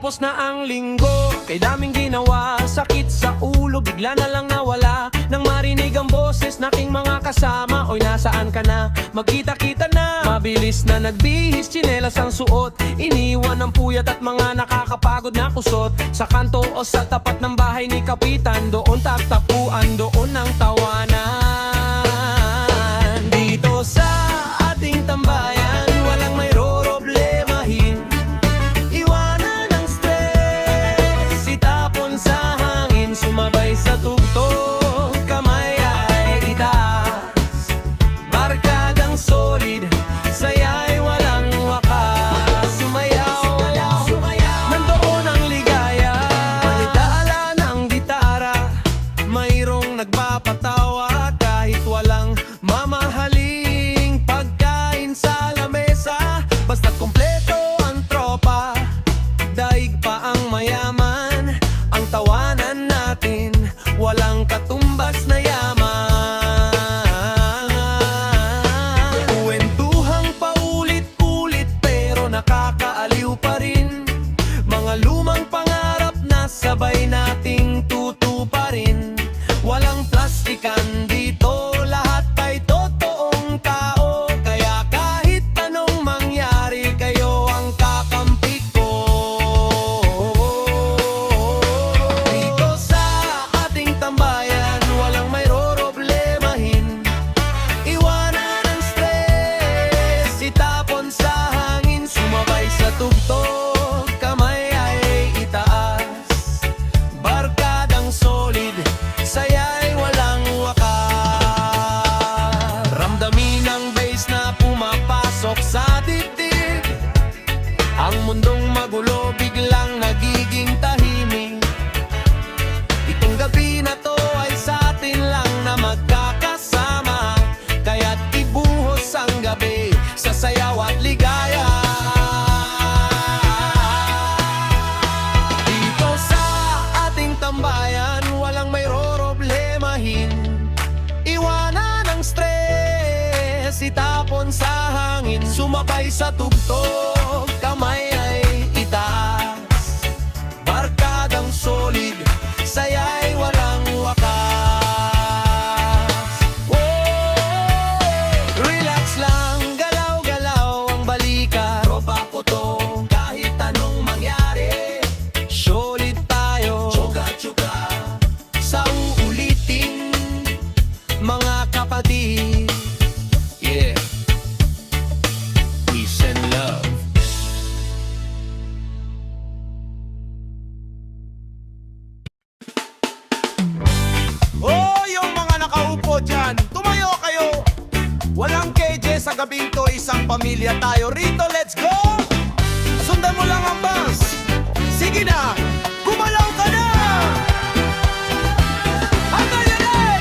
Tapos na ang linggo, kay daming ginawa. Sakit sa ulo, bigla na lang nawala. Nang marinig ang boses naking mga kasama, oy nasaan ka na? Magkita-kita na. Mabilis na nagbihis, tsinelas ang suot. Iniwan ang puyat at mga nakakapagod na kusot. Sa kanto o sa tapat ng bahay ni Kapitan, doon taktapuan, doon ang tawanan. Dito sa ating tambayan, walang may problemahin. Iwanan ang stress, itapon sa hangin, sumabay sa tugtog, kamay ay itaas. Barkadang solid, saya'y walang wakas. Sumayaw, nandoon ang ligaya. Palidala ng gitara, mayroong nagpapatawa. Kahit walang mamahaling pagkain sa lamesa, basta't kumpleto ang tropa, daig pa ang mayaman. Ang tawanan natin, walang katumbas na yaman. Kwentuhang paulit-ulit pero nakakaaliw pa rin. Mga lumang pangarap na sabay nating tutuparin. Walang plastikan dito, lahat ay totoong tao. Kaya kahit anong mangyari, kayo ang kakampi ko. Dito sa ating tambayan, walang may problemahin. Iwanan ang stress, itapon sa hangin, sumabay sa tugtog, kamay ay itaas. Barkadang solid, saya'y walang wakas. Ramdamin ang bass na pumapasok sa dibdib. Ang mundong magulo biglang nagiging tahimik. Itong gabi na to ay sa atin lang na magkakasama. Kaya't ibuhos ang gabi sa sayaw at ligaya. Dito sa ating tambayan, walang may problemahin. Iwanan ang stress, itapon sa hangin, sumabay sa tugtog, kamay ay itaas. Barkadang solid, saya'y walang wakas. Relax lang, galaw-galaw ang balikat. Tropa ko to, kahit anong mangyari. Solid tayo, tsuga-tsuga sa uulitin, mga kapatid. Yeah, peace and love. Oh, yung mga nakaupo dyan, tumayo kayo. Walang KJ sa gabing to, isang pamilya tayo rito, let's go! Sundan mo lang ang bus. Sige na, gumalaw ka na! Hanggang yan eh!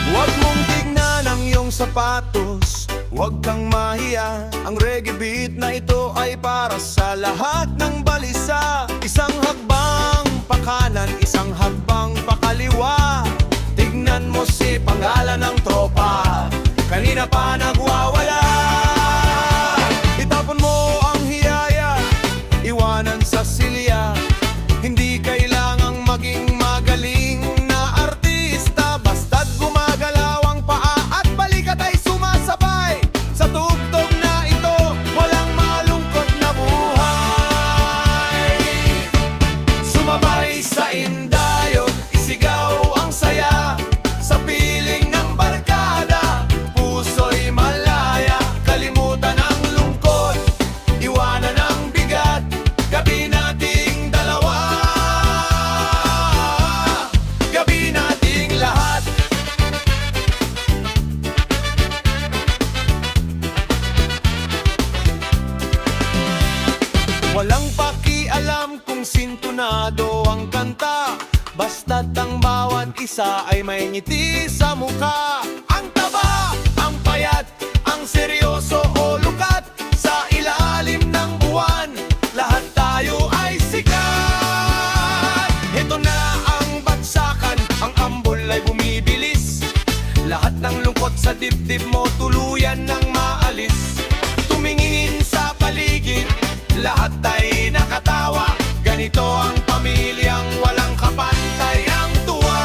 Huwag mong tignan ang iyong sapatos, huwag kang mahiya. Ang reggae beat na ito ay para sa lahat ng balisa. Isang hakbang pakanan, isang hakbang pakaliwa. Tignan mo si pangalan ng tropa, kanina pa nagwawala. Itapon mo ang hiyaya, iwanan sa silya. Hindi kailangang maging magaling na artista, basta't gumagalaw ang paa at balikat ay sumasabay. Sa tugtog na ito, walang malungkot na buhay. Sumabay sa indayog, isigaw ang saya. Sa piling ng barkada, puso'y malaya. Kalimutan ang lungkot, iwanan ang bigat. Gabi nating dalawa, gabi nating lahat. Walang pakialam kung sintonado ang kanta, basta't ang bawat isa ay may ngiti sa mukha. Ang taba, ang payat, ang seryoso o lukat, sa ilalim ng buwan dibdib mo tuluyan ng maalis. Tumingin sa paligid, lahat ay nakatawa. Ganito ang pamilyang walang kapantay ang tuwa.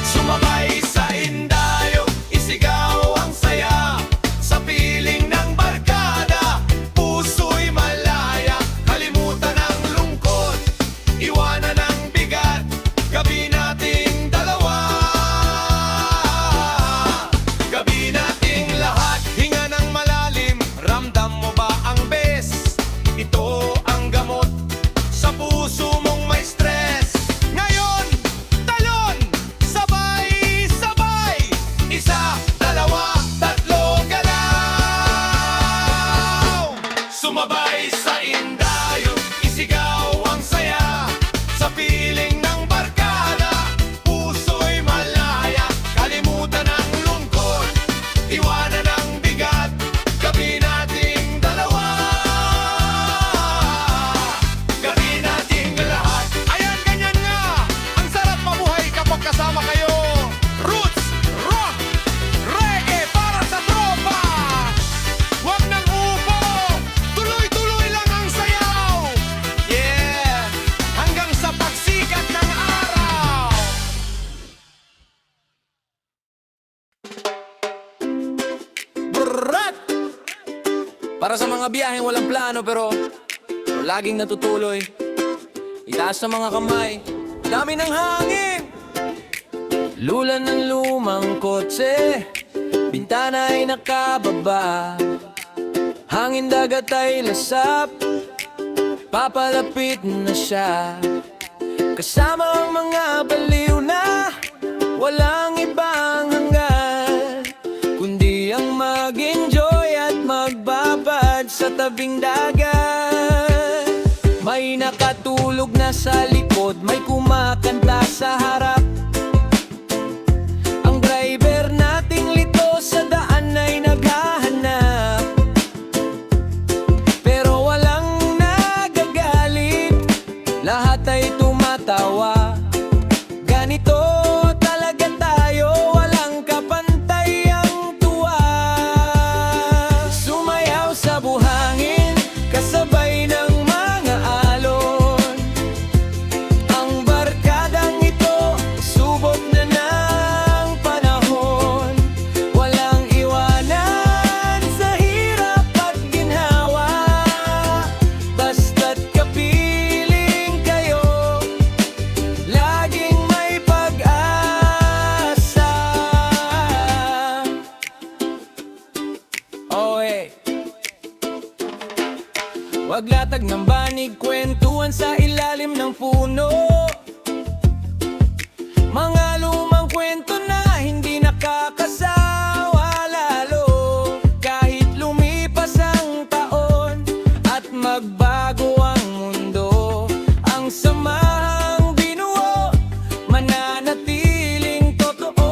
Sumabay sa indayo, isigaw ang saya. Sa piling ng barkada, puso'y malaya. Kalimutan ang lungkot, iwanan ang bigat. Gabi nating dalawa, gabi nating lahat. Hinga ng malalim, ramdam mo ba ang bes? Ito ang gamot sa puso mong may stress. Ngayon, talon, sabay-sabay. Isa, dalawa, tatlo, galaw. Sumabay sa indayo, isigaw ang saya. Sa piling ng barkada, puso'y malaya. Kalimutan ang lungkot, iwanan ang bigat. Gabi nating dalawa, gabi nating lahat. Ayan, ganyan nga, ang sarap mabuhay kapag kasama kayo. Roots, rock, reggae para sa tropa. Huwag nang upo, tuloy-tuloy lang ang sayaw. Yeah, hanggang sa pagsikat ng araw. Brrrat! Para sa mga biyaheng walang plano pero laging natutuloy. Itaas ang mga kamay, dami ng hangin. Lula ng lumang kotse, bintana ay nakababa. Hangin dagat ay lasap, papalapit na siya. Kasama ang mga baliw na walang ibang hanggan, kundi ang mag-enjoy at magbabad sa tabing dagat. May nakatulog na sa likod, may kumakanta sa harap. Ang driver nating lito sa daan ay naghahanap, pero walang nagagalit, lahat ay tumatawa. Ganito talaga tayo, walang kapantay ang tuwa. Sumayaw sa buhangin, kasabay ng mga alon. Ang barkadang ito, subok na ng panahon. Walang iwanan sa hirap at ginhawa. Basta't kapiling kayo, laging may pag-asa. Oh, hey. Wag latag ng banig, kwentuhan sa ilalim ng puno. Mga lumang kwento na hindi nakakasawa, lalo kahit lumipas ang taon at magbago ang mundo. Ang samahang binuo, mananatiling totoo.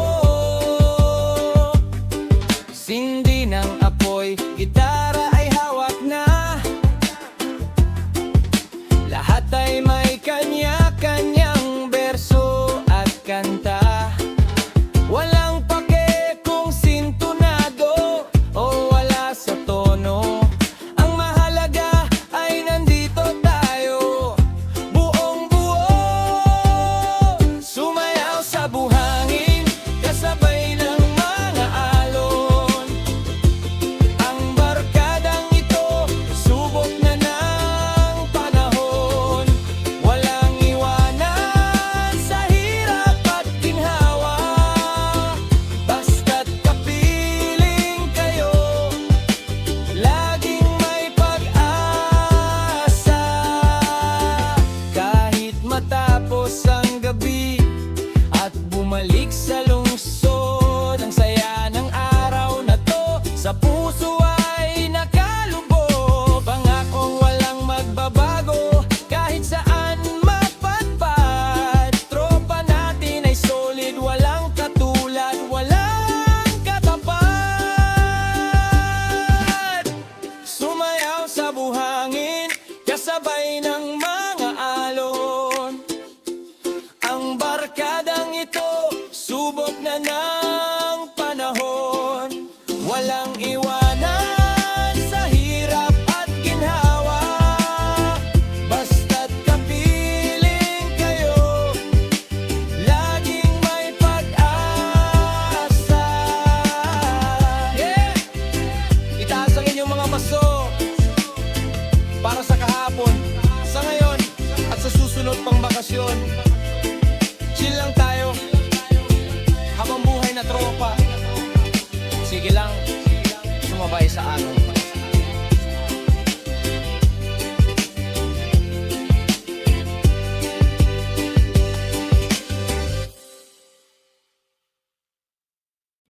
Sindi ng apoy, gitara ay hawak na. Lahat ay may kanya-kanyang berso at kanta. sige lang, sumabay sa akin.